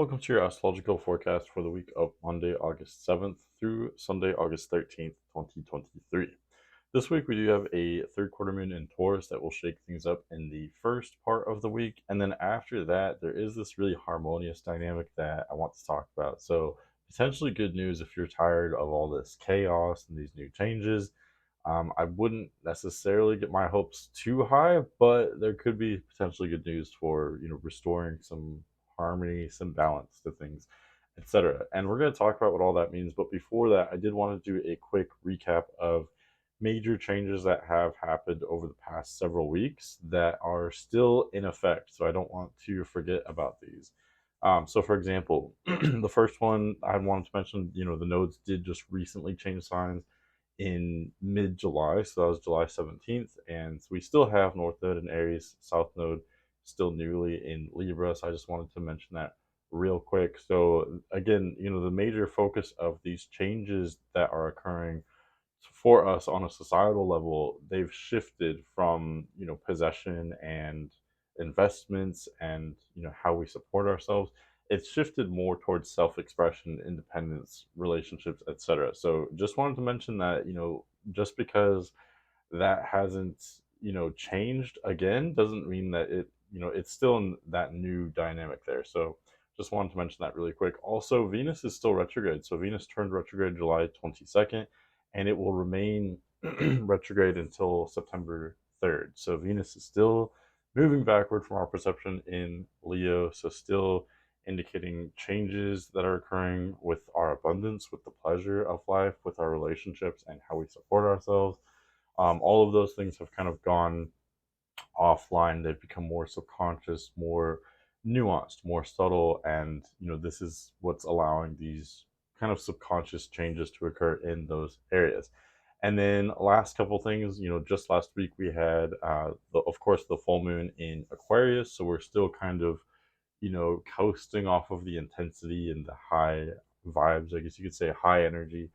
Welcome to your astrological forecast for the week of Monday, August 7th through Sunday, August 13th, 2023. This week we do have a third quarter moon in Taurus that will shake things up in the first part of the week. And then after that, there is this really harmonious dynamic that I want to talk about. So, potentially good news if you're tired of all this chaos and these new changes. I wouldn't necessarily get my hopes too high, but there could be potentially good news for restoring some harmony, some balance to things, etc. And we're going to talk about what all that means. But before that, I did want to do a quick recap of major changes that have happened over the past several weeks that are still in effect. So I don't want to forget about these. So, for example, the first one I wanted to mention, the nodes did just recently change signs in mid July. So that was July 17th. And we still have North Node in Aries, South Node still newly in Libra. So I just wanted to mention that real quick. So, again, the major focus of these changes that are occurring for us on a societal level, they've shifted from, possession and investments and, how we support ourselves. It's shifted more towards self-expression, independence, relationships, etc. So just wanted to mention that, just because that hasn't, changed again doesn't mean that it's still in that new dynamic there. So just wanted to mention that really quick. Also, Venus is still retrograde. So Venus turned retrograde July 22nd, and it will remain retrograde until September 3rd. So Venus is still moving backward from our perception in Leo. So still indicating changes that are occurring with our abundance, with the pleasure of life, with our relationships, and how we support ourselves. All of those things have kind of gone offline. They've become more subconscious, more nuanced, more subtle, and this is what's allowing these kind of subconscious changes to occur in those areas. And then last couple things, just last week we had, of course, the full moon in Aquarius, so we're still kind of coasting off of the intensity and the high vibes, I guess you could say, high energy.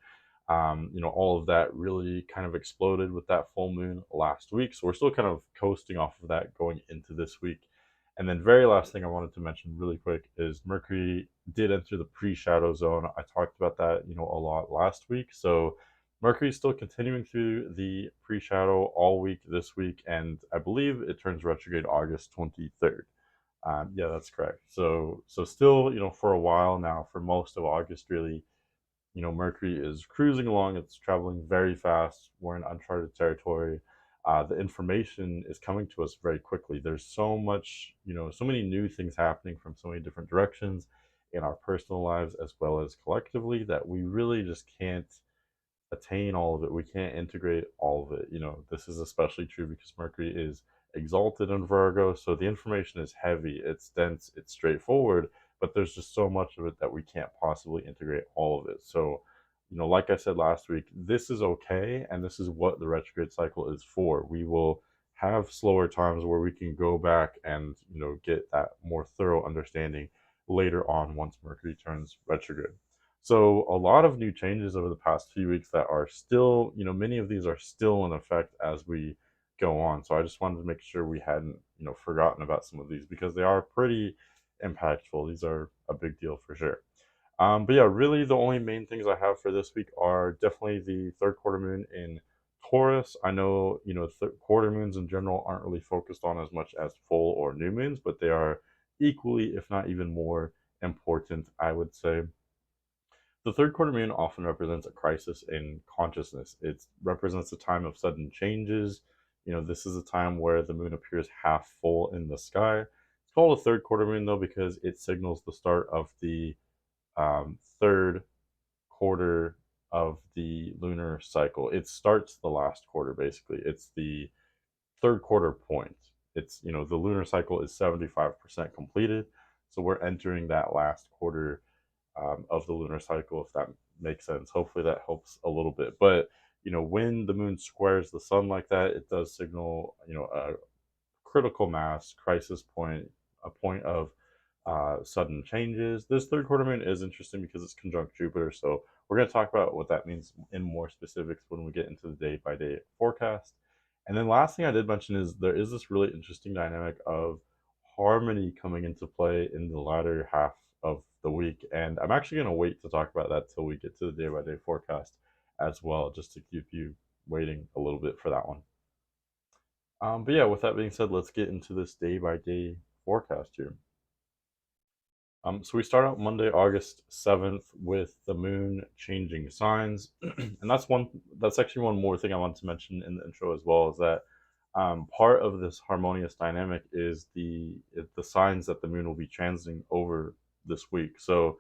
All of that really kind of exploded with that full moon last week. So we're still kind of coasting off of that going into this week. And then, very last thing I wanted to mention really quick is Mercury did enter the pre-shadow zone. I talked about that, a lot last week. So Mercury is still continuing through the pre-shadow all week this week, and I believe it turns retrograde August 23rd. Yeah, that's correct. So still, for a while now, for most of August, really, Mercury is cruising along. It's traveling very fast. We're in uncharted territory. The information is coming to us very quickly. There's so much, so many new things happening from so many different directions in our personal lives as well as collectively that we really just can't attain all of it. We can't integrate all of it. This is especially true because Mercury is exalted in Virgo. So the information is heavy, it's dense, it's straightforward, but there's just so much of it that we can't possibly integrate all of it. So, like I said last week, this is okay. And this is what the retrograde cycle is for. We will have slower times where we can go back and, get that more thorough understanding later on once Mercury turns retrograde. So a lot of new changes over the past few weeks that are still, many of these are still in effect as we go on. So I just wanted to make sure we hadn't, forgotten about some of these because they are pretty impactful. These are a big deal for sure. But yeah, really the only main things I have for this week are definitely the third quarter moon in Taurus. I know, quarter moons in general aren't really focused on as much as full or new moons, but they are equally, if not even more important, I would say. The third quarter moon often represents a crisis in consciousness. It represents a time of sudden changes. This is a time where the moon appears half full in the sky. It's called a third quarter moon, though, because it signals the start of the third quarter of the lunar cycle. It starts the last quarter, basically. It's the third quarter point. It's, the lunar cycle is 75% completed. So we're entering that last quarter of the lunar cycle, if that makes sense. Hopefully that helps a little bit. But when the moon squares the sun like that, it does signal a critical mass crisis point, a point of sudden changes. This third quarter moon is interesting because it's conjunct Jupiter. So we're going to talk about what that means in more specifics when we get into the day by day forecast. And then last thing I did mention is there is this really interesting dynamic of harmony coming into play in the latter half of the week. And I'm actually going to wait to talk about that till we get to the day by day forecast as well, just to keep you waiting a little bit for that one. But yeah, with that being said, let's get into this day by day forecast here. So we start out Monday, August 7th, with the moon changing signs, and that's actually one more thing I wanted to mention in the intro as well, is that part of this harmonious dynamic is the signs that the moon will be transiting over this week. So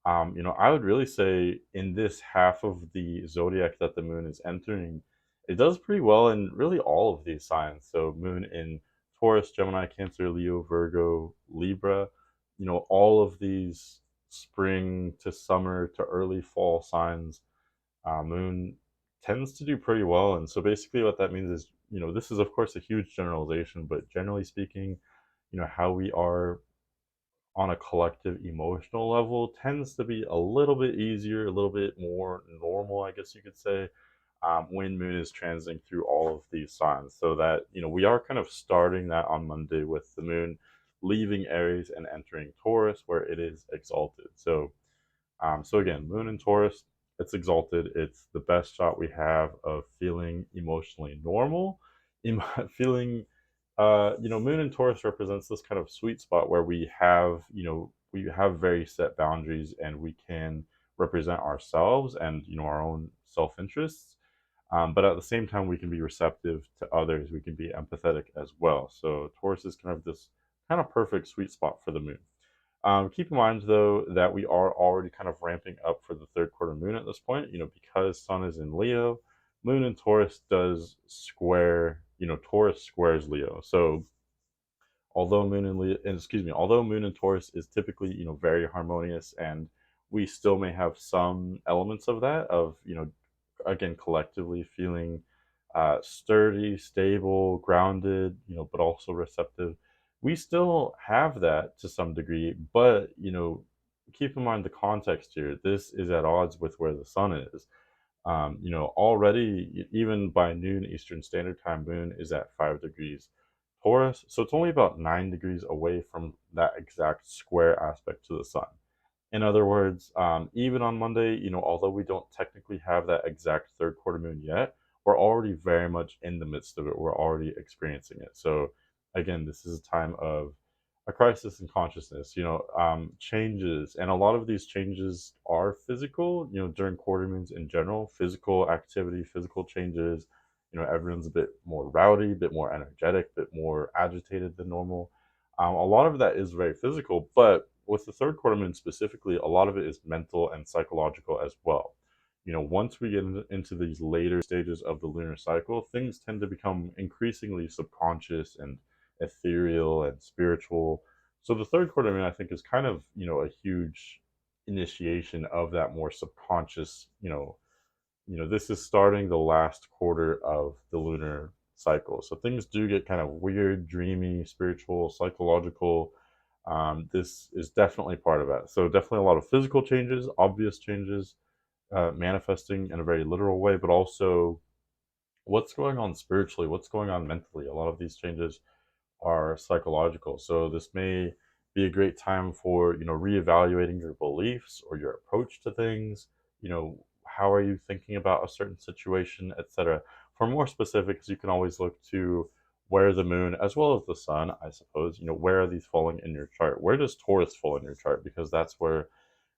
I would really say in this half of the zodiac that the moon is entering, it does pretty well in really all of these signs. So, moon in Taurus, Gemini, Cancer, Leo, Virgo, Libra, all of these spring to summer to early fall signs, moon tends to do pretty well. And so, basically, what that means is, this is, of course, a huge generalization, but generally speaking, how we are on a collective emotional level tends to be a little bit easier, a little bit more normal, I guess you could say, when moon is transiting through all of these signs. So that, we are kind of starting that on Monday with the moon leaving Aries and entering Taurus, where it is exalted. So again, moon in Taurus, it's exalted. It's the best shot we have of feeling emotionally normal, feeling moon in Taurus represents this kind of sweet spot where we have very set boundaries and we can represent ourselves and our own self-interests. But at the same time, we can be receptive to others. We can be empathetic as well. So Taurus is kind of this kind of perfect sweet spot for the moon. Keep in mind, though, that we are already kind of ramping up for the third quarter moon at this point, because Sun is in Leo, Moon in Taurus does square, Taurus squares Leo. So although Moon in Leo, although Moon in Taurus is typically, very harmonious, and we still may have some elements of that, of, again, collectively feeling sturdy, stable, grounded, but also receptive. We still have that to some degree, but keep in mind the context here. This is at odds with where the sun is. Already, even by noon Eastern Standard Time, moon is at 5 degrees Taurus, so it's only about 9 degrees away from that exact square aspect to the sun. In other words, even on Monday, although we don't technically have that exact third quarter moon yet, we're already very much in the midst of it. We're already experiencing it. So, again, this is a time of a crisis in consciousness, changes. And a lot of these changes are physical, during quarter moons in general, physical activity, physical changes. Everyone's a bit more rowdy, a bit more energetic, a bit more agitated than normal. A lot of that is very physical, but with the third quarter moon specifically, a lot of it is mental and psychological as well. Once we get into these later stages of the lunar cycle, things tend to become increasingly subconscious and ethereal and spiritual. So the third quarter moon, I think, is kind of, a huge initiation of that more subconscious, this is starting the last quarter of the lunar cycle. So things do get kind of weird, dreamy, spiritual, psychological. This is definitely part of that. So definitely a lot of physical changes, obvious changes, manifesting in a very literal way, but also what's going on spiritually, what's going on mentally. A lot of these changes are psychological. So this may be a great time for, reevaluating your beliefs or your approach to things. How are you thinking about a certain situation, etc. For more specifics, you can always look to where the moon, as well as the sun, I suppose, where are these falling in your chart? Where does Taurus fall in your chart? Because that's where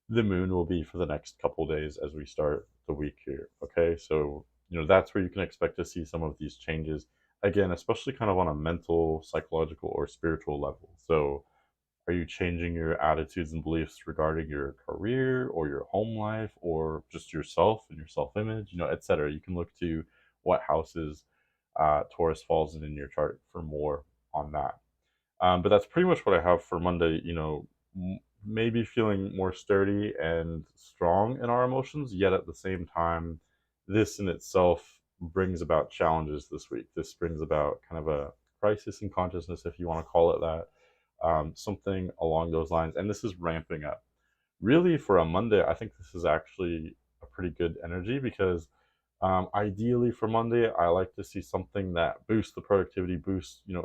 the moon will be for the next couple days as we start the week here. Okay, so that's where you can expect to see some of these changes again, especially kind of on a mental, psychological, or spiritual level. So, are you changing your attitudes and beliefs regarding your career or your home life or just yourself and your self image, etc.? You can look to what houses Taurus falls in your chart for more on that. But that's pretty much what I have for Monday. Maybe feeling more sturdy and strong in our emotions, yet at the same time, this in itself brings about challenges this week. This brings about kind of a crisis in consciousness, if you want to call it that, something along those lines. And this is ramping up. Really, for a Monday, I think this is actually a pretty good energy because ideally for Monday, I like to see something that boosts the productivity,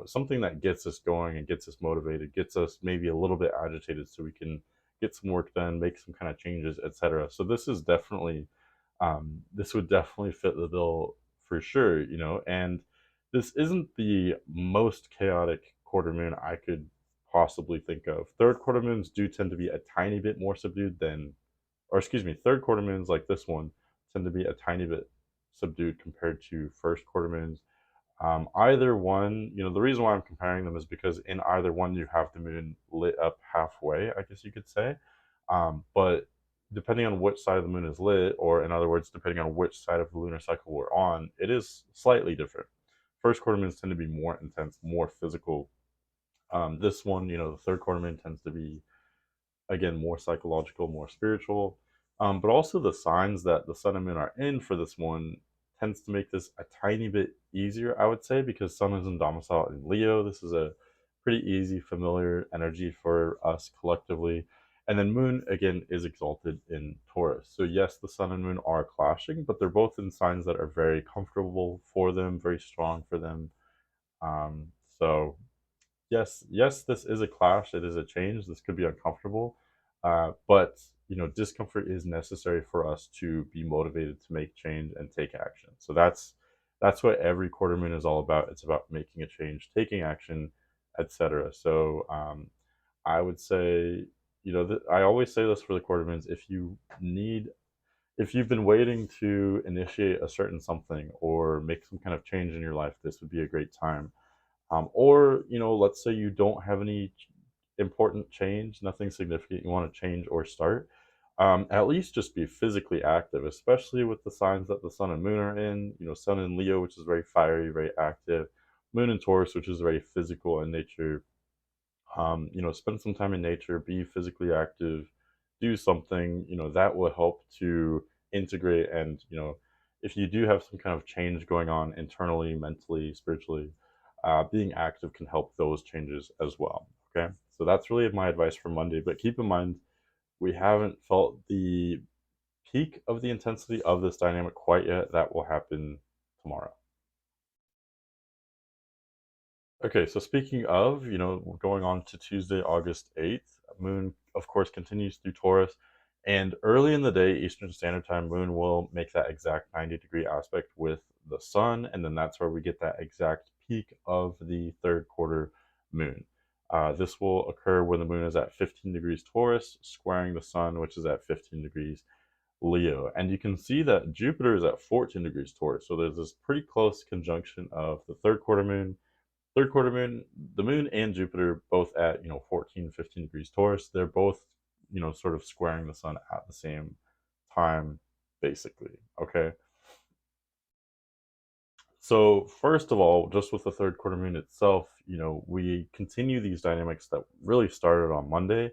something that gets us going and gets us motivated, gets us maybe a little bit agitated so we can get some work done, make some kind of changes, etc. So this would definitely fit the bill for sure, and this isn't the most chaotic quarter moon I could possibly think of. Third quarter moons do tend to be a tiny bit more subdued than, or excuse me, third quarter moons like this one tend to be a tiny bit subdued compared to first quarter moons. Either one, the reason why I'm comparing them is because in either one you have the moon lit up halfway, I guess you could say. But depending on which side of the moon is lit, or in other words, depending on which side of the lunar cycle we're on, it is slightly different. First quarter moons tend to be more intense, more physical. This one, the third quarter moon tends to be, again, more psychological, more spiritual. But also the signs that the sun and moon are in for this one tends to make this a tiny bit easier, I would say, because sun is in domicile in Leo. This is a pretty easy, familiar energy for us collectively. And then moon, again, is exalted in Taurus. So yes, the sun and moon are clashing, but they're both in signs that are very comfortable for them, very strong for them. So yes, this is a clash. It is a change. This could be uncomfortable, but discomfort is necessary for us to be motivated to make change and take action. So that's what every quarter moon is all about. It's about making a change, taking action, etc. So I would say, I always say this for the quarter moons: if you've been waiting to initiate a certain something or make some kind of change in your life, this would be a great time. Or, let's say you don't have any important change, nothing significant you want to change or start. At least just be physically active, especially with the signs that the sun and moon are in. Sun in Leo, which is very fiery, very active. Moon in Taurus, which is very physical in nature. Spend some time in nature, be physically active, do something, that will help to integrate. And, if you do have some kind of change going on internally, mentally, spiritually, being active can help those changes as well. Okay. So that's really my advice for Monday. But keep in mind, we haven't felt the peak of the intensity of this dynamic quite yet. That will happen tomorrow. Okay, so speaking of, we're going on to Tuesday, August 8th. Moon, of course, continues through Taurus. And early in the day, Eastern Standard Time, Moon will make that exact 90-degree aspect with the Sun. And then that's where we get that exact peak of the third quarter moon. This will occur when the moon is at 15 degrees Taurus, squaring the Sun, which is at 15 degrees Leo. And you can see that Jupiter is at 14 degrees Taurus. So there's this pretty close conjunction of the third quarter moon, the moon and Jupiter both at 14, 15 degrees Taurus. They're both sort of squaring the sun at the same time, basically. Okay. So first of all, just with the third quarter moon itself, we continue these dynamics that really started on Monday,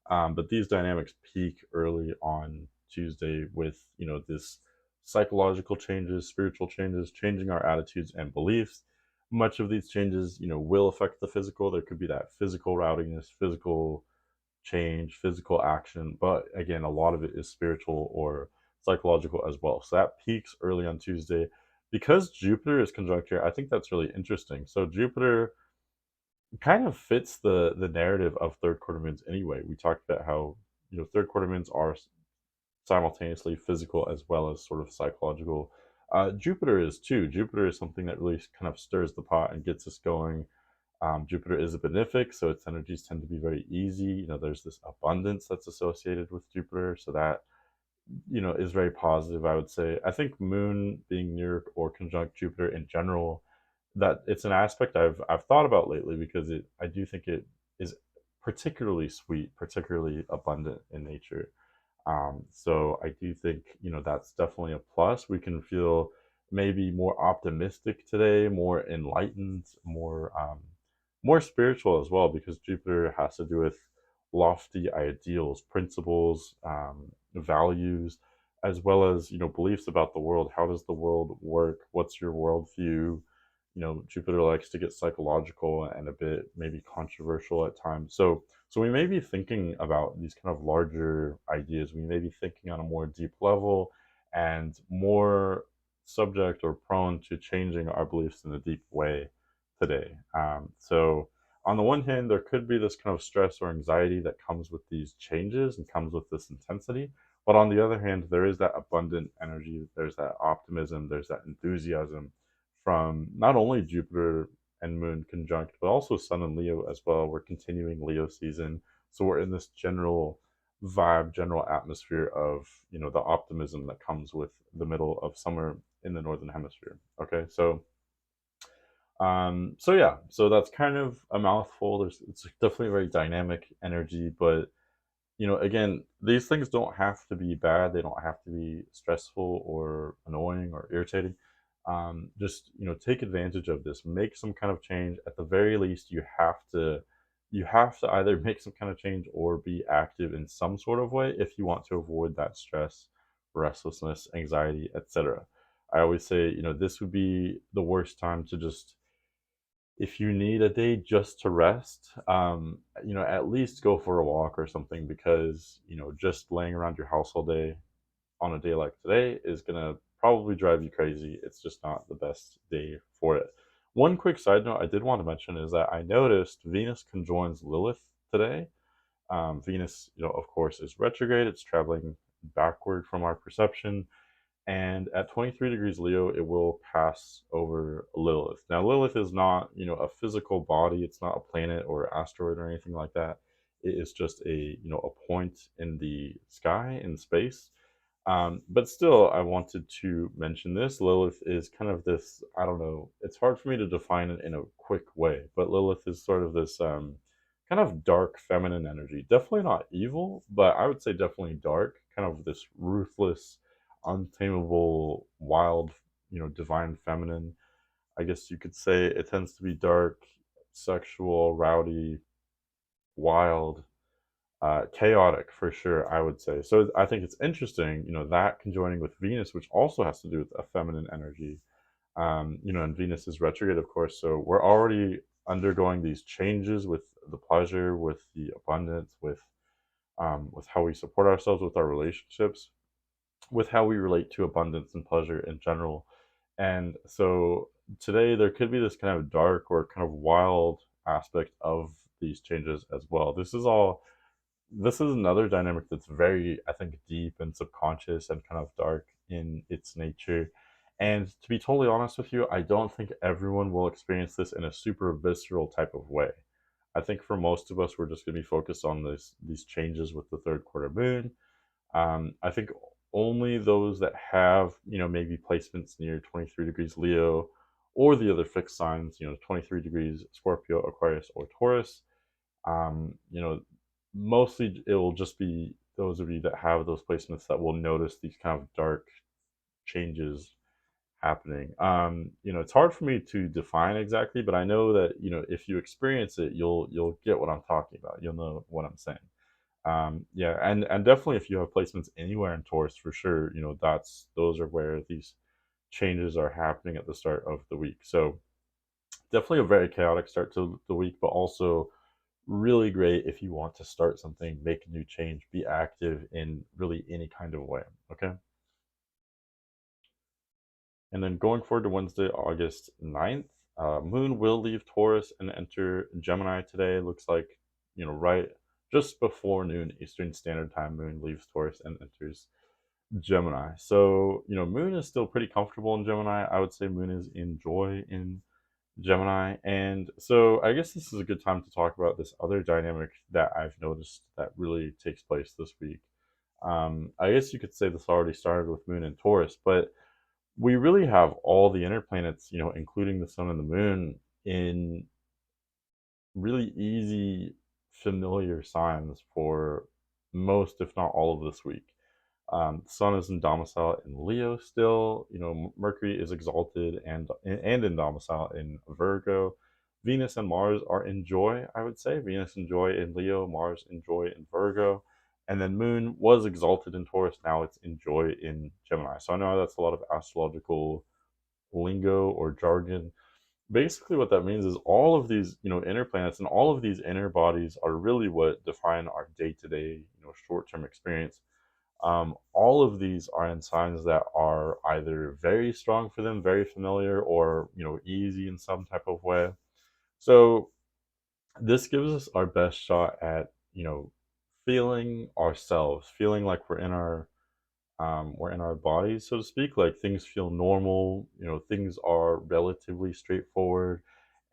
but these dynamics peak early on Tuesday with this psychological changes, spiritual changes, changing our attitudes and beliefs. Much of these changes, will affect the physical. There could be that physical rowdiness, physical change, physical action, but again, a lot of it is spiritual or psychological as well. So that peaks early on Tuesday. Because Jupiter is conjunct here, I think that's really interesting. So Jupiter kind of fits the narrative of third quarter moons anyway. We talked about how third quarter moons are simultaneously physical as well as sort of psychological. Jupiter is too. Jupiter is something that really kind of stirs the pot and gets us going. Jupiter is a benefic, so its energies tend to be very easy. There's this abundance that's associated with Jupiter, so that is very positive, I would say. I think Moon being near or conjunct Jupiter in general, that it's an aspect I've thought about lately because I do think it is particularly sweet, particularly abundant in nature. So I do think that's definitely a plus. We can feel maybe more optimistic today, more enlightened, more spiritual as well, because Jupiter has to do with lofty ideals, principles, values, as well as beliefs about the world. How does the world work? What's your worldview? Jupiter likes to get psychological and a bit maybe controversial at times. So we may be thinking about these kind of larger ideas. We may be thinking on a more deep level and more subject or prone to changing our beliefs in a deep way today. So on the one hand, there could be this kind of stress or anxiety that comes with these changes and comes with this intensity. But on the other hand, there is that abundant energy, there's that optimism, there's that enthusiasm from not only Jupiter and Moon conjunct, but also Sun and Leo as well. We're continuing Leo season. So we're in this general vibe, general atmosphere of, the optimism that comes with the middle of summer in the northern hemisphere. Okay, so yeah, so that's kind of a mouthful. It's definitely a very dynamic energy, but again, these things don't have to be bad. They don't have to be stressful or annoying or irritating. Just take advantage of this. Make some kind of change. At the very least, you have to either make some kind of change or be active in some sort of way if you want to avoid that stress, restlessness, anxiety, etc. I always say, this would be the worst time to just, if you need a day just to rest, at least go for a walk or something, because, just laying around your house all day on a day like today is going to probably drive you crazy. It's just not the best day for it. One quick side note I did want to mention is that I noticed Venus conjoins Lilith today. Venus, of course, is retrograde. It's traveling backward from our perception, and at 23 degrees Leo, it will pass over Lilith. Now, Lilith is not, a physical body. It's not a planet or asteroid or anything like that. It is just a point in the sky, in space. But still, I wanted to mention this. Lilith is kind of this, I don't know, it's hard for me to define it in a quick way, but Lilith is sort of this kind of dark feminine energy. Definitely not evil, but I would say definitely dark, kind of this ruthless, untamable, wild, divine feminine. I guess you could say it tends to be dark, sexual, rowdy, wild, chaotic for sure, I would say. So I think it's interesting, that conjoining with Venus, which also has to do with a feminine energy. And Venus is retrograde, of course. So we're already undergoing these changes with the pleasure, with the abundance, with how we support ourselves, with our relationships, with how we relate to abundance and pleasure in general. And so today there could be this kind of dark or kind of wild aspect of these changes as well. This is another dynamic that's very, I think, deep and subconscious and kind of dark in its nature. And to be totally honest with you, I don't think everyone will experience this in a super visceral type of way. I think for most of us, we're just going to be focused on these changes with the third quarter moon. I think only those that have, maybe placements near 23 degrees Leo or the other fixed signs, 23 degrees Scorpio, Aquarius, or Taurus, um, you know, mostly it will just be those of you that have those placements that will notice these kind of dark changes happening. It's hard for me to define exactly, but I know that, if you experience it, you'll get what I'm talking about. You'll know what I'm saying. Yeah, and definitely if you have placements anywhere in Taurus, for sure, those are where these changes are happening at the start of the week. So definitely a very chaotic start to the week, but also really great if you want to start something, make a new change, be active in really any kind of way. Okay. And then going forward to Wednesday, August 9th, Moon will leave Taurus and enter Gemini today. Looks like, right just before noon Eastern Standard Time, Moon leaves Taurus and enters Gemini. So, Moon is still pretty comfortable in Gemini. I would say Moon is in joy in Gemini. And so I guess this is a good time to talk about this other dynamic that I've noticed that really takes place this week. I guess you could say this already started with Moon and Taurus, but we really have all the inner planets, including the sun and the moon, in really easy, familiar signs for most, if not all, of this week. Sun is in domicile in Leo still. Mercury is exalted and in domicile in Virgo. Venus and Mars are in joy, I would say. Venus in joy in Leo, Mars in joy in Virgo. And then Moon was exalted in Taurus. Now it's in joy in Gemini. So I know that's a lot of astrological lingo or jargon. Basically, what that means is all of these, inner planets and all of these inner bodies are really what define our day-to-day, short-term experience. All of these are in signs that are either very strong for them, very familiar, or easy in some type of way. So this gives us our best shot at, feeling ourselves, feeling like we're in our bodies, so to speak. Like things feel normal, things are relatively straightforward.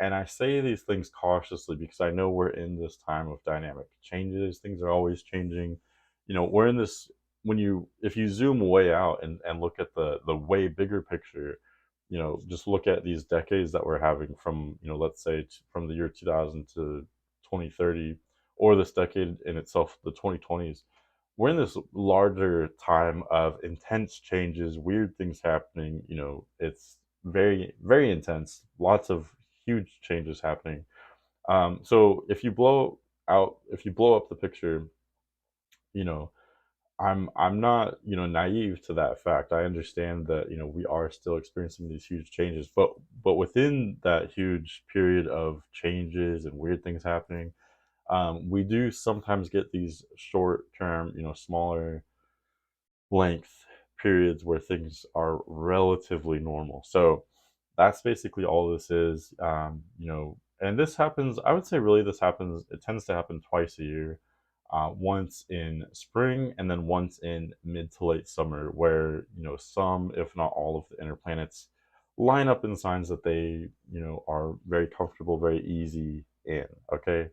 And I say these things cautiously because I know we're in this time of dynamic changes. Things are always changing. We're in this, if you zoom way out and look at the way bigger picture, just look at these decades that we're having from, let's say from the year 2000 to 2030, or this decade in itself, the 2020s. We're in this larger time of intense changes, weird things happening. It's very, very intense. Lots of huge changes happening. So if you blow up the picture, you know, I'm not, naive to that fact. I understand that, we are still experiencing these huge changes, but within that huge period of changes and weird things happening, we do sometimes get these short term, smaller length periods where things are relatively normal. So that's basically all this is. And this happens, I would say, really, it tends to happen twice a year. Once in spring and then once in mid to late summer, where, some, if not all of the inner planets line up in signs that they, are very comfortable, very easy in. Okay.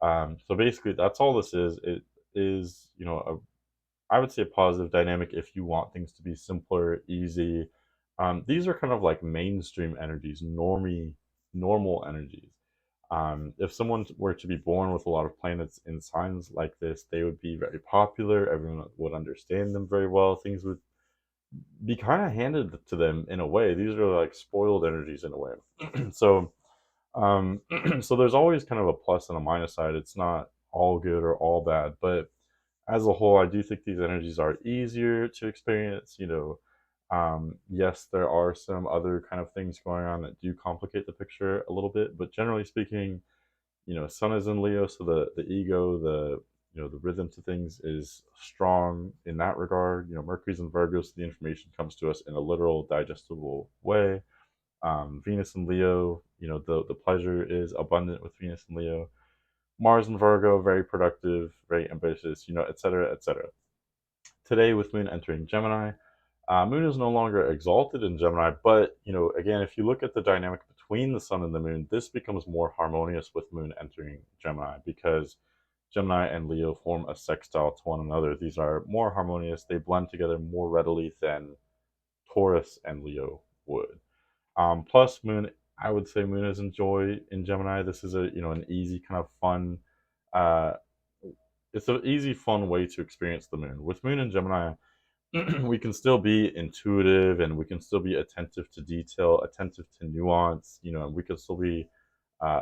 So basically, that's all this is. It is, I would say a positive dynamic if you want things to be simpler, easy. These are kind of like mainstream energies, normal energies. If someone were to be born with a lot of planets in signs like this, they would be very popular. Everyone would understand them very well. Things would be kind of handed to them in a way. These are like spoiled energies in a way. So, so there's always kind of a plus and a minus side. It's not all good or all bad, but as a whole, I do think these energies are easier to experience. Yes, there are some other kind of things going on that do complicate the picture a little bit, but generally speaking, Sun is in Leo, so the ego, the rhythm to things is strong in that regard. Mercury's in Virgo, so the information comes to us in a literal, digestible way. Venus in Leo, the pleasure is abundant with Venus in Leo. Mars in Virgo, very productive, very ambitious, etc., etc. Today, with Moon entering Gemini, Moon is no longer exalted in Gemini, but, again, if you look at the dynamic between the Sun and the Moon, this becomes more harmonious with Moon entering Gemini because Gemini and Leo form a sextile to one another. These are more harmonious, they blend together more readily than Taurus and Leo would. Plus, Moon, I would say Moon is enjoy in Gemini. This is an easy kind of fun. Uh, it's an easy, fun way to experience the Moon. With Moon in Gemini, we can still be intuitive and we can still be attentive to detail, attentive to nuance. And we can still be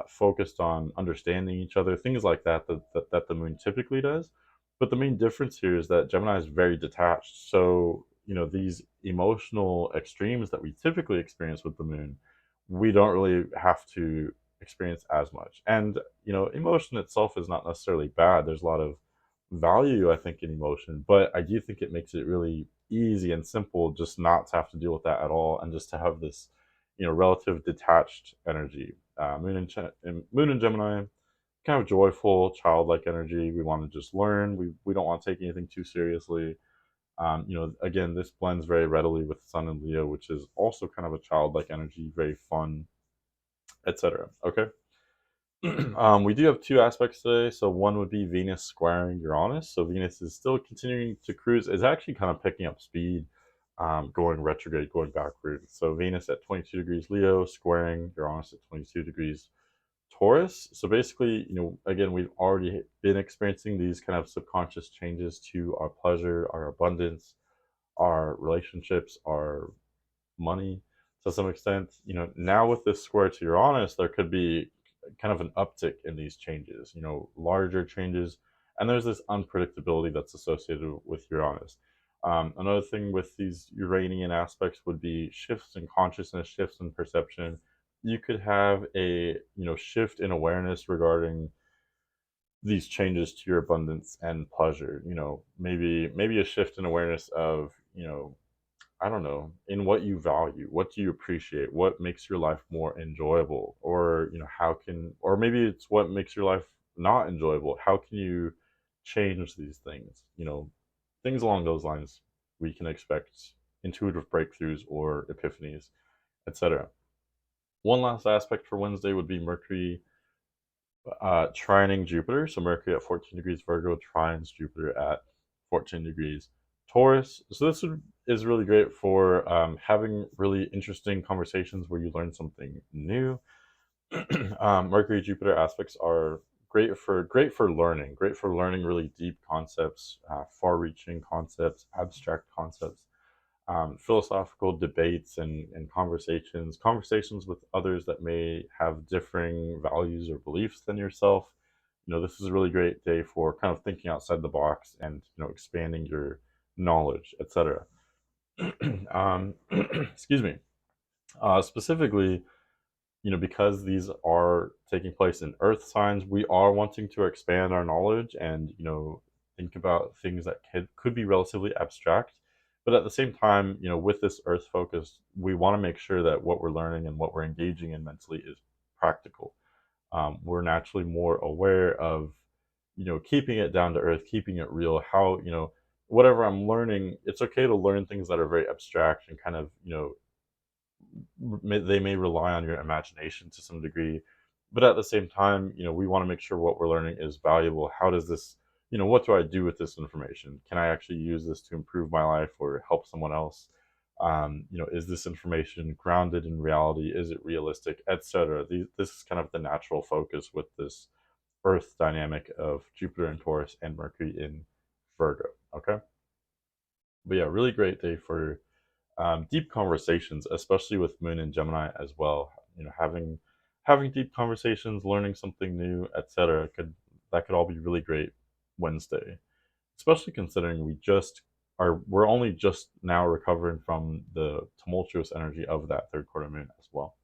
focused on understanding each other, things like that the Moon typically does. But the main difference here is that Gemini is very detached. So, these emotional extremes that we typically experience with the Moon, we don't really have to experience as much. And, emotion itself is not necessarily bad. There's a lot of value, I think, in emotion, but I do think it makes it really easy and simple just not to have to deal with that at all and just to have this, relative detached energy. Moon and Gemini, kind of joyful, childlike energy. We want to just learn. We don't want to take anything too seriously. Again, this blends very readily with Sun and Leo, which is also kind of a childlike energy, very fun, etc. Okay. We do have two aspects today. So one would be Venus squaring Uranus. So Venus is still continuing to cruise. It's actually kind of picking up speed, going retrograde, going backward. So Venus at 22 degrees Leo, squaring Uranus at 22 degrees Taurus. So basically, again, we've already been experiencing these kind of subconscious changes to our pleasure, our abundance, our relationships, our money to some extent. Now with this square to Uranus, there could be kind of an uptick in these changes, larger changes. And there's this unpredictability that's associated with Uranus. Another thing with these Uranian aspects would be shifts in consciousness, shifts in perception. You could have a shift in awareness regarding these changes to your abundance and pleasure. Maybe a shift in awareness of I don't know, in what you value. What do you appreciate? What makes your life more enjoyable? Or, how can, or maybe it's what makes your life not enjoyable. How can you change these things? Things along those lines. We can expect intuitive breakthroughs or epiphanies, etc. One last aspect for Wednesday would be Mercury trining Jupiter. So Mercury at 14 degrees Virgo trines Jupiter at 14 degrees Taurus. So is really great for having really interesting conversations where you learn something new. Mercury Jupiter aspects are great for learning really deep concepts, far-reaching concepts, abstract concepts, philosophical debates and conversations with others that may have differing values or beliefs than yourself. This is a really great day for kind of thinking outside the box and expanding your knowledge, etc. Excuse me. Specifically, because these are taking place in earth signs, we are wanting to expand our knowledge and, think about things that could be relatively abstract. But at the same time, with this earth focus, we want to make sure that what we're learning and what we're engaging in mentally is practical. We're naturally more aware of, keeping it down to earth, keeping it real, how, whatever I'm learning, it's okay to learn things that are very abstract and kind of, they may rely on your imagination to some degree, but at the same time, we want to make sure what we're learning is valuable. How does this, what do I do with this information? Can I actually use this to improve my life or help someone else? Is this information grounded in reality? Is it realistic, etc.? This is kind of the natural focus with this Earth dynamic of Jupiter in Taurus and Mercury in Virgo. Okay, but yeah, really great day for deep conversations, especially with Moon and Gemini as well. Having deep conversations, learning something new, etc. Could all be really great Wednesday, especially considering we're only just now recovering from the tumultuous energy of that third quarter moon as well.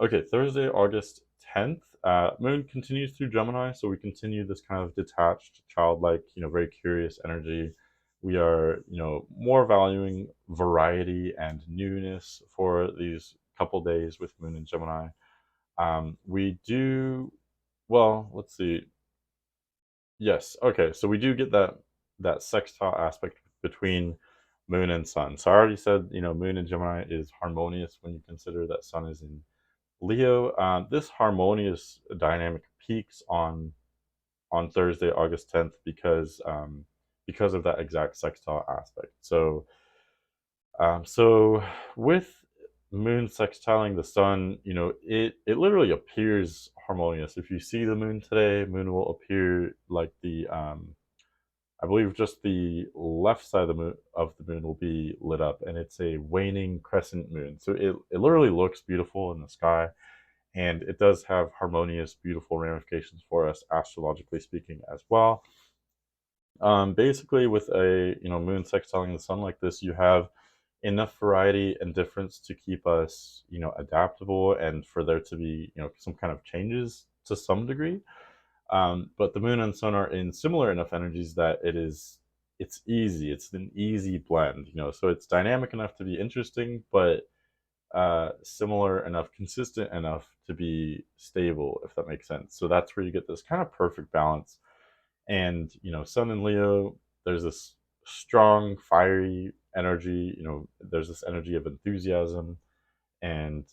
Okay, Thursday, August 10th. Moon continues through Gemini, so we continue this kind of detached, childlike, very curious energy. We are, more valuing variety and newness for these couple days with Moon and Gemini. We do, well, let's see. Yes, okay, so we do get that sextile aspect between Moon and Sun. So I already said, Moon and Gemini is harmonious when you consider that Sun is in Leo. This harmonious dynamic peaks on Thursday, August 10th, because of that exact sextile aspect. So with Moon sextiling the Sun, it literally appears harmonious. If you see the Moon today, Moon will appear like I believe just the left side of the moon will be lit up, and it's a waning crescent moon. So it literally looks beautiful in the sky, and it does have harmonious, beautiful ramifications for us astrologically speaking as well. Basically, with a moon sextiling the sun like this, you have enough variety and difference to keep us adaptable, and for there to be some kind of changes to some degree. But the moon and sun are in similar enough energies that it's easy. It's an easy blend, so it's dynamic enough to be interesting, but similar enough, consistent enough to be stable, if that makes sense. So that's where you get this kind of perfect balance. And Sun and Leo, there's this strong, fiery energy. There's this energy of enthusiasm and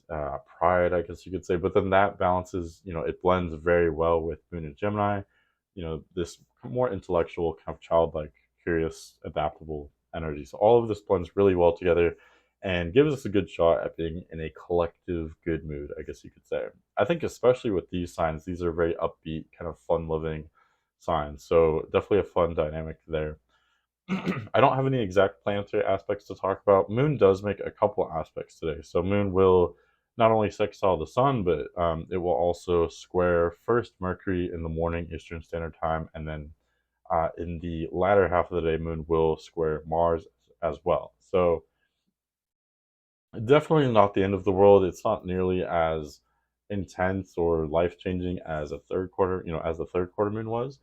pride, I guess you could say. But then that balances, it blends very well with Moon and Gemini. This more intellectual, kind of childlike, curious, adaptable energy. So all of this blends really well together and gives us a good shot at being in a collective good mood, I guess you could say. I think especially with these signs, these are very upbeat, kind of fun living signs. So definitely a fun dynamic there. I don't have any exact planetary aspects to talk about. Moon does make a couple aspects today. So Moon will not only sextile the Sun, but it will also square first Mercury in the morning Eastern Standard Time, and then in the latter half of the day, Moon will square Mars as well. So definitely not the end of the world. It's not nearly as intense or life changing as as the third quarter moon was.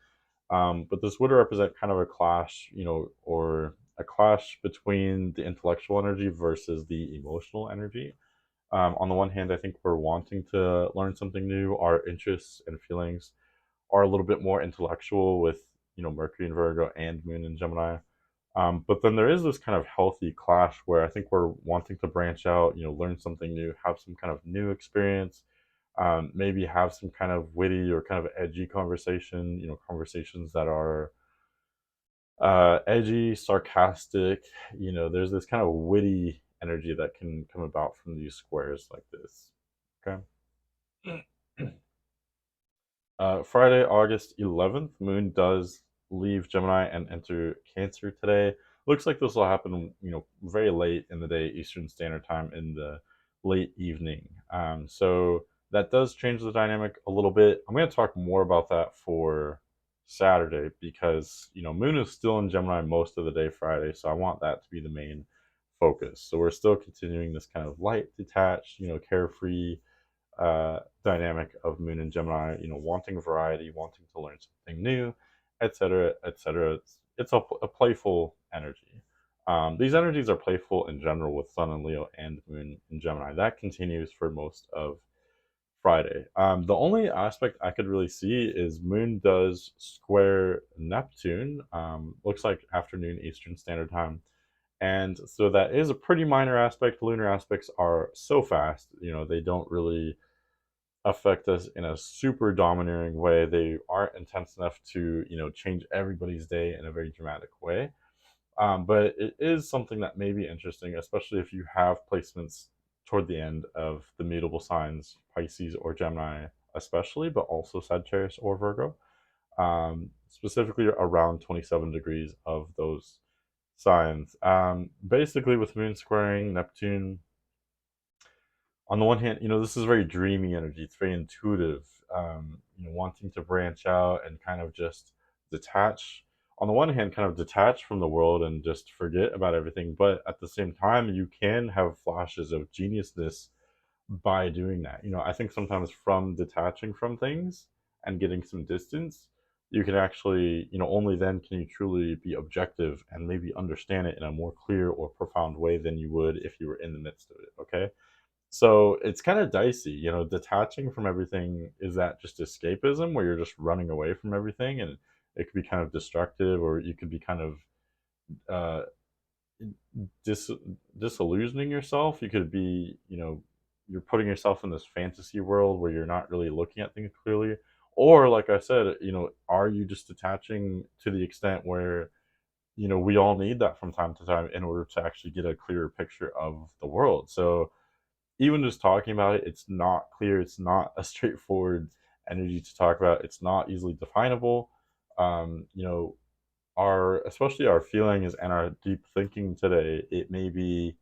But this would represent kind of a clash, or a clash between the intellectual energy versus the emotional energy. On the one hand, I think we're wanting to learn something new. Our interests and feelings are a little bit more intellectual with, Mercury in Virgo and Moon in Gemini. But then there is this kind of healthy clash where I think we're wanting to branch out, learn something new, have some kind of new experience, maybe have some kind of witty or kind of edgy conversation, conversations that are edgy, sarcastic. There's this kind of witty energy that can come about from these squares like this. Okay. Friday, August 11th, Moon does leave Gemini and enter Cancer today. Looks like this will happen, very late in the day, Eastern Standard Time, in the late evening. So that does change the dynamic a little bit. I'm going to talk more about that for Saturday because, Moon is still in Gemini most of the day Friday. So I want that to be the main focus. So we're still continuing this kind of light, detached, carefree dynamic of Moon and Gemini, wanting variety, wanting to learn something new, etc., etc. It's a playful energy. These energies are playful in general with Sun and Leo and Moon in Gemini. That continues for most of Friday. The only aspect I could really see is Moon does square Neptune, looks like afternoon Eastern Standard Time. And so that is a pretty minor aspect. Lunar aspects are so fast, they don't really affect us in a super domineering way. They aren't intense enough to, change everybody's day in a very dramatic way. But it is something that may be interesting, especially if you have placements toward the end of the mutable signs, Pisces or Gemini, especially, but also Sagittarius or Virgo, specifically around 27 degrees of those signs. Basically, with Moon squaring Neptune, on the one hand, this is very dreamy energy. It's very intuitive. Wanting to branch out and kind of just detach. On the one hand, kind of detach from the world and just forget about everything. But at the same time, you can have flashes of geniusness by doing that. I think sometimes from detaching from things and getting some distance, you can actually, only then can you truly be objective and maybe understand it in a more clear or profound way than you would if you were in the midst of it. Okay. So it's kind of dicey, detaching from everything. Is that just escapism where you're just running away from everything and it could be kind of destructive, or you could be kind of uh, dis- disillusioning yourself? You could be, you're putting yourself in this fantasy world where you're not really looking at things clearly. Or, like I said, are you just detaching to the extent where, we all need that from time to time in order to actually get a clearer picture of the world? So, even just talking about it, it's not clear. It's not a straightforward energy to talk about. It's not easily definable. You know, our especially our feelings and our deep thinking today, it may be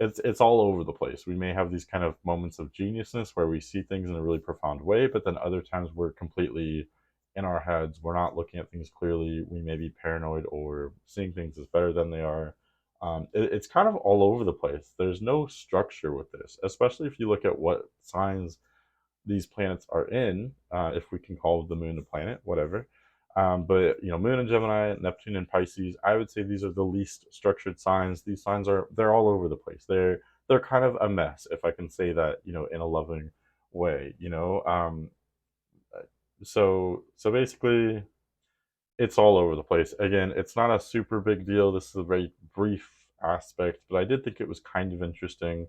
it's all over the place. We may have these kind of moments of geniusness where we see things in a really profound way, but then other times we're completely in our heads. We're not looking at things clearly. We may be paranoid or seeing things as better than they are. It's kind of all over the place. There's no structure with this, especially if you look at what signs these planets are in, if we can call the moon a planet, whatever. But Moon in Gemini, Neptune in Pisces, I would say these are the least structured signs. These signs they're all over the place. They're kind of a mess, if I can say that, in a loving way. So basically, it's all over the place. Again, it's not a super big deal. This is a very brief aspect, but I did think it was kind of interesting.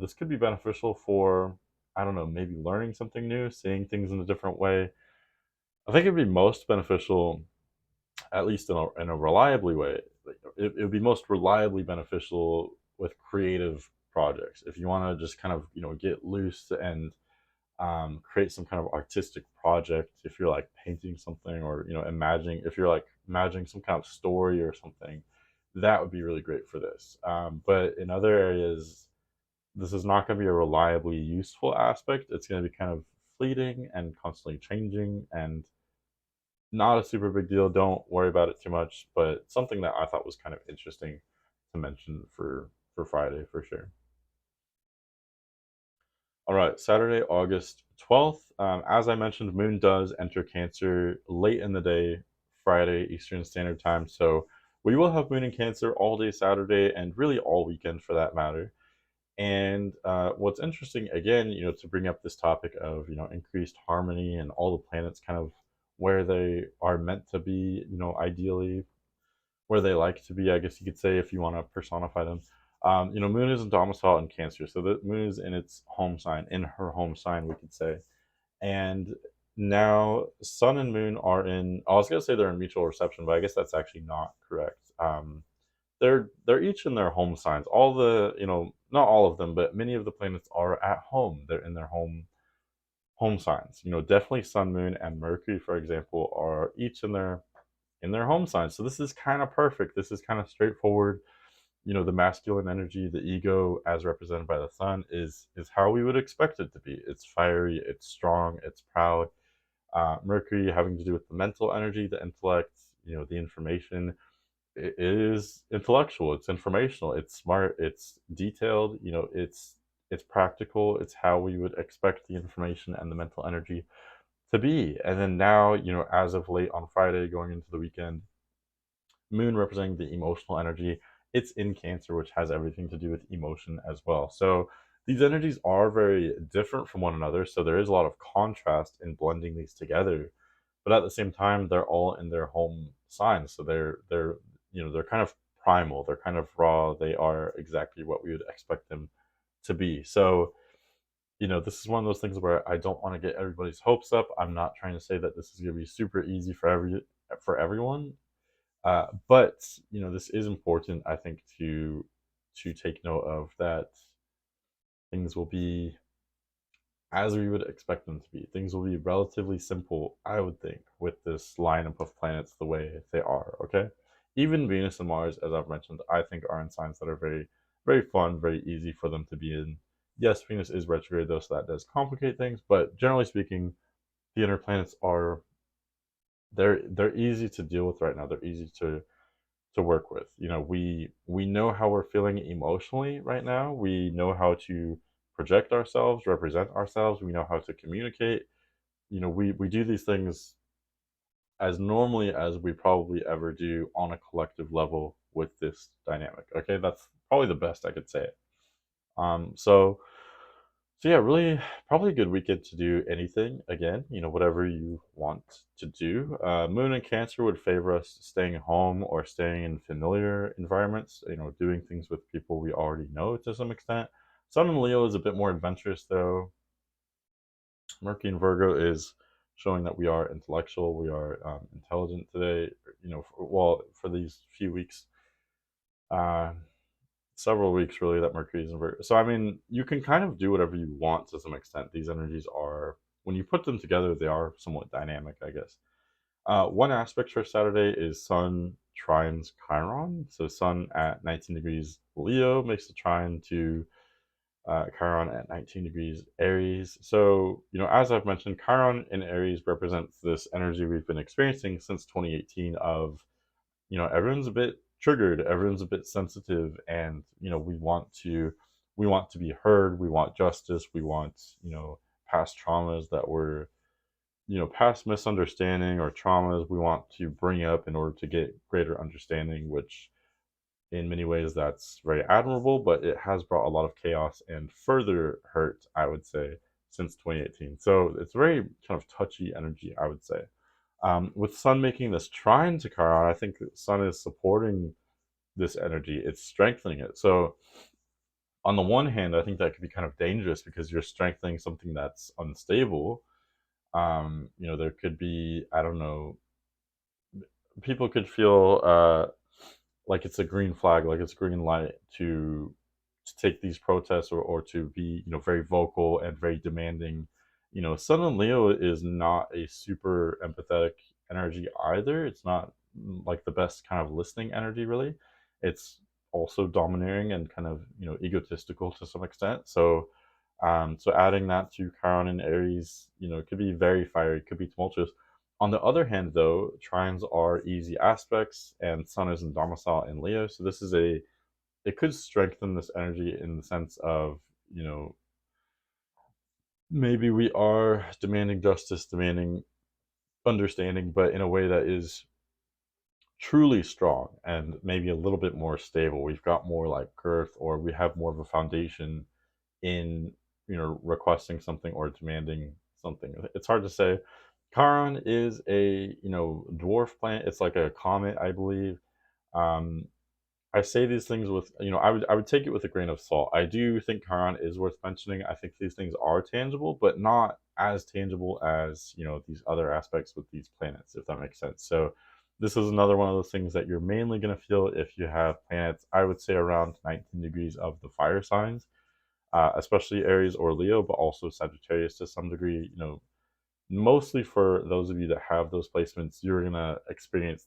This could be beneficial for, I don't know, maybe learning something new, seeing things in a different way. I think it'd be most beneficial, at least in a reliably way. It would be most reliably beneficial with creative projects. If you want to just kind of, get loose and create some kind of artistic project, if you're like painting something or imagining, if you're like imagining some kind of story or something, that would be really great for this. But in other areas, this is not going to be a reliably useful aspect. It's going to be kind of fleeting and constantly changing and not a super big deal. Don't worry about it too much, but something that I thought was kind of interesting to mention for Friday for sure. All right, Saturday, August 12th. As I mentioned, Moon does enter Cancer late in the day, Friday, Eastern Standard Time. So We will have Moon in Cancer all day Saturday and really all weekend for that matter. And what's interesting, again, to bring up this topic of increased harmony and all the planets kind of where they are meant to be, ideally where they like to be, I guess you could say, if you want to personify them. Moon is in domicile in Cancer, so the Moon is in its home sign, in her home sign, we could say. And now Sun and Moon are in. I was gonna say they're in mutual reception, but I guess that's actually not correct. They're each in their home signs. All the not all of them, but many of the planets are at home. They're in their home signs. Definitely Sun, Moon, and Mercury, for example, are each in their home signs. So this is kind of perfect. This is kind of straightforward. The masculine energy, the ego, as represented by the sun, is how we would expect it to be. It's fiery, it's strong, it's proud. Mercury having to do with the mental energy, the intellect, the information. It is intellectual, it's informational, it's smart, it's detailed. It's practical. It's how we would expect the information and the mental energy to be. And then now, as of late on Friday, going into the weekend, Moon representing the emotional energy. It's in Cancer, which has everything to do with emotion as well. So these energies are very different from one another. So there is a lot of contrast in blending these together. But at the same time, they're all in their home signs. So they're kind of primal. They're kind of raw. They are exactly what we would expect them to be. So this is one of those things where I don't want to get everybody's hopes up. I'm not trying to say that this is going to be super easy for everyone. But this is important, I think, to take note of that things will be as we would expect them to be. Things will be relatively simple, I would think, with this lineup of planets the way they are. Okay, even Venus and Mars, as I've mentioned, I think are in signs that are very, very fun, very easy for them to be in. Yes, Venus is retrograde though, so that does complicate things. But generally speaking, the inner planets are they're easy to deal with right now. They're easy to work with. We know how we're feeling emotionally right now. We know how to project ourselves, represent ourselves. We know how to communicate. We do these things as normally as we probably ever do on a collective level with this dynamic. Okay, that's probably the best I could say it. So yeah, really, probably a good weekend to do anything. Again, whatever you want to do. Moon and Cancer would favor us staying home or staying in familiar environments. Doing things with people we already know to some extent. Sun and Leo is a bit more adventurous, though. Mercury and Virgo is showing that we are intellectual, we are intelligent today. For these few weeks. Uh, Several weeks really that Mercury is in Virgo. So I mean, you can kind of do whatever you want to some extent. These energies are, when you put them together, they are somewhat dynamic, I guess. One aspect for Saturday is Sun trines Chiron. So Sun at 19 degrees Leo makes the trine to Chiron at 19 degrees Aries. So, as I've mentioned, Chiron in Aries represents this energy we've been experiencing since 2018 of everyone's a bit triggered, everyone's a bit sensitive, and we want to be heard, we want justice, we want past traumas that were past misunderstanding or traumas we want to bring up in order to get greater understanding, which in many ways that's very admirable, but it has brought a lot of chaos and further hurt, I would say, since 2018. So it's very kind of touchy energy, I would say. With Sun making this trine to Chiron, I think that Sun is supporting this energy. It's strengthening it. So on the one hand, I think that could be kind of dangerous because you're strengthening something that's unstable. There could be, I don't know, people could feel like it's a green flag, like it's a green light to take these protests or to be very vocal and very demanding. Sun and Leo is not a super empathetic energy either. It's not like the best kind of listening energy really. It's also domineering and kind of egotistical to some extent. So adding that to Chiron and Aries, it could be very fiery, it could be tumultuous. On the other hand, though, trines are easy aspects, and Sun is in domicile in Leo, so it could strengthen this energy in the sense of you know maybe we are demanding justice, demanding understanding, but in a way that is truly strong and maybe a little bit more stable. We've got more like girth, or we have more of a foundation in requesting something or demanding something. It's hard to say. Chiron is a dwarf planet. It's like a comet, I believe. Um, I say these things with I would take it with a grain of salt. I do think Chiron is worth mentioning. I think these things are tangible, but not as tangible as these other aspects with these planets, if that makes sense. So this is another one of those things that you're mainly going to feel if you have planets. I would say around 19 degrees of the fire signs, especially Aries or Leo, but also Sagittarius to some degree. Mostly for those of you that have those placements, you're gonna experience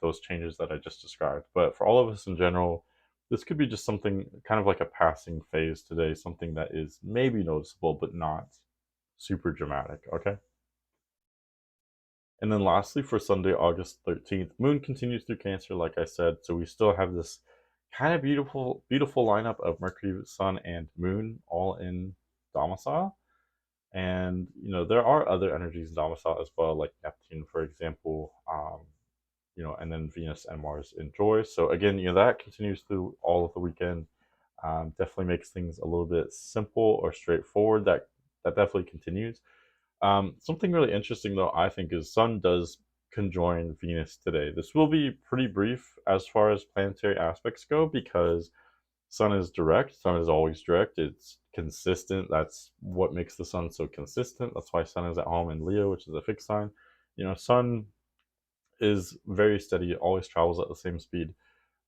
those changes that I just described. But for all of us in general, this could be just something kind of like a passing phase today, something that is maybe noticeable but not super dramatic. Okay. And then lastly, for Sunday, August 13th, Moon continues through Cancer, like I said. So we still have this kind of beautiful lineup of Mercury, Sun, and Moon all in domicile. And there are other energies in domicile as well, like Neptune, for example. And then Venus and Mars in Joy. So again, that continues through all of the weekend. Definitely makes things a little bit simple or straightforward. That definitely continues. Something really interesting, though, I think, is Sun does conjoin Venus today. This will be pretty brief as far as planetary aspects go because Sun is direct. Sun is always direct. It's consistent. That's what makes the Sun so consistent. That's why Sun is at home in Leo, which is a fixed sign. Sun is very steady. It always travels at the same speed.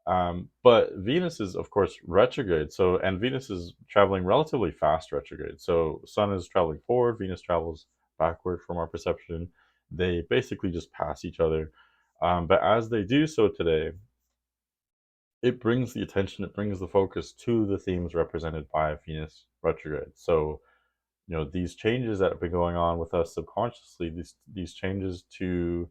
But Venus is, of course, retrograde. And Venus is traveling relatively fast retrograde. So Sun is traveling forward. Venus travels backward from our perception. They basically just pass each other. But as they do so today, it brings the attention, it brings the focus to the themes represented by Venus retrograde. So, these changes that have been going on with us subconsciously, these changes to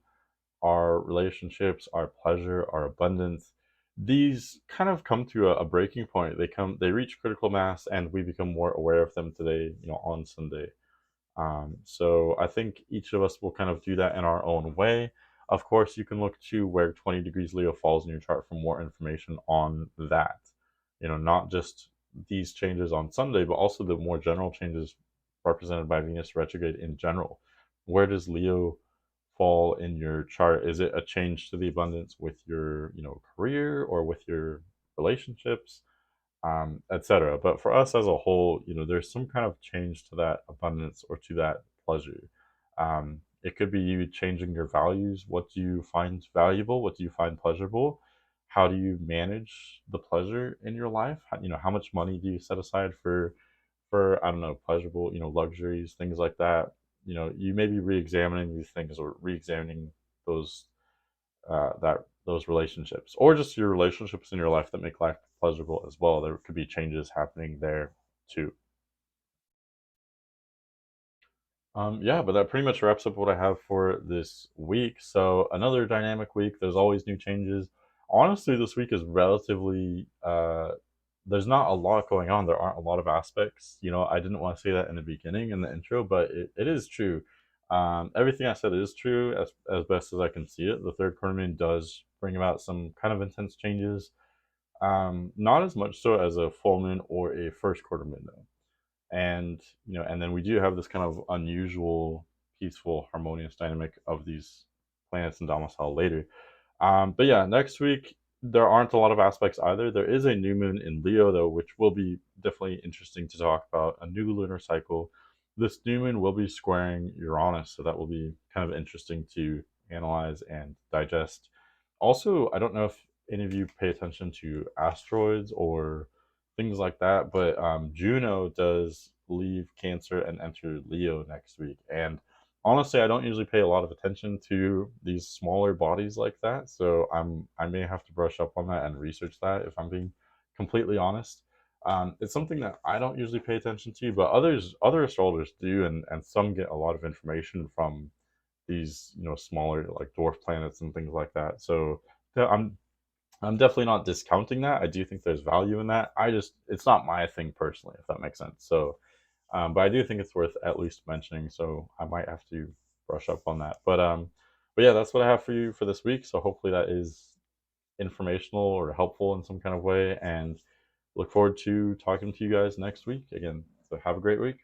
our relationships, our pleasure, our abundance, these kind of come to a breaking point. They reach critical mass, and we become more aware of them today, on Sunday. So I think each of us will kind of do that in our own way. Of course, you can look to where 20 degrees Leo falls in your chart for more information on that. Not just these changes on Sunday, but also the more general changes represented by Venus retrograde in general. Where does Leo fall in your chart? Is it a change to the abundance with your, career or with your relationships? Etc. But for us as a whole, there's some kind of change to that abundance or to that pleasure. It could be you changing your values. What do you find valuable? What do you find pleasurable? How do you manage the pleasure in your life? How much money do you set aside for I don't know, pleasurable, luxuries, things like that. You may be re-examining these things or re-examining those those relationships, or just your relationships in your life that make life pleasurable as well. There could be changes happening there too. Yeah, but that pretty much wraps up what I have for this week. So another dynamic week. There's always new changes. Honestly, this week is relatively. There's not a lot going on. There aren't a lot of aspects. I didn't want to say that in the beginning in the intro, but it is true. Everything I said is true as best as I can see it. The third quarter moon does bring about some kind of intense changes. Not as much so as a full moon or a first quarter moon, though. And then we do have this kind of unusual, peaceful, harmonious dynamic of these planets in domicile later. But yeah, next week there aren't a lot of aspects either. There is a new moon in Leo though, which will be definitely interesting to talk about. A new lunar cycle. This new moon will be squaring Uranus, so that will be kind of interesting to analyze and digest. Also, I don't know if any of you pay attention to asteroids or things like that, but Juno does leave Cancer and enter Leo next week. And honestly, I don't usually pay a lot of attention to these smaller bodies like that, so I may have to brush up on that and research that if I'm being completely honest. It's something that I don't usually pay attention to, but other astrologers do, and some get a lot of information from these smaller like dwarf planets and things like that. So yeah, I'm definitely not discounting that. I do think there's value in that. It's not my thing personally, if that makes sense. So but I do think it's worth at least mentioning. So I might have to brush up on that. But But yeah, that's what I have for you for this week. So hopefully that is informational or helpful in some kind of way. And look forward to talking to you guys next week again. So have a great week.